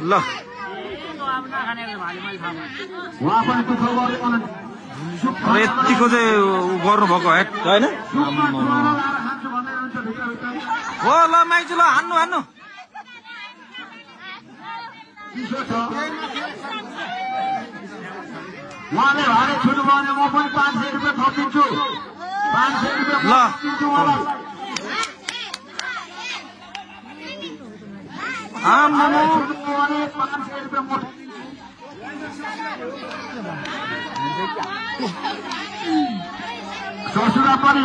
ल यतिको चाहिँ गर्नुभएको है होइन हो ल माइजू ल हान्नु हान्नु उहाँले भाडे छुट्नु भने म पनि 500 रुपियाँ थपिदिन्छु 500 रुपियाँ ल आम्मा छुट्नु भने 500 रुपियाँ ससुरा पनि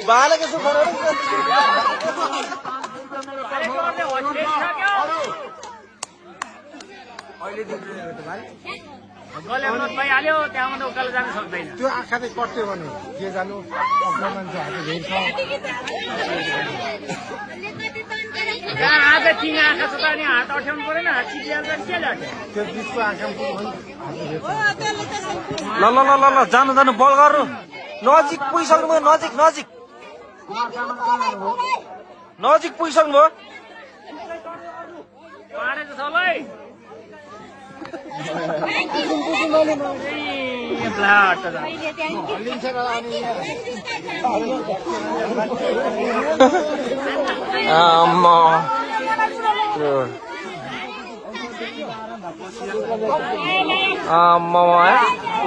बालेको छु भइहाल्यो त्यहाँबाट उकालो जान सक्दैन त्यो आँखा चाहिँ कट्यो भने के जानु आफ्नो मान्छे हात हेर्छ आज तिन आँखा छ त अनि हात अठ्याउनु परेन हात चिपिहाल्छ के लाग्छ त्यो बिचको आँखा ल ल ल ल ल जानु जानु बल गर्नु नजिक पुगिसक्नु भयो नजिक नजिक नजिक पुगिसक्नु भयो पाडे छ है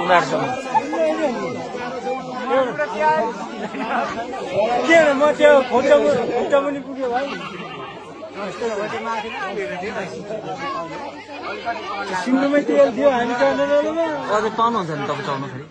उनीहरूसँग के म त्यो खुट्टा पनि पुग्यो भाइ सिङ्गोमै तेल थियो हामी अझै पाउनुहुन्छ नि तपाईँ चल्नु फेरि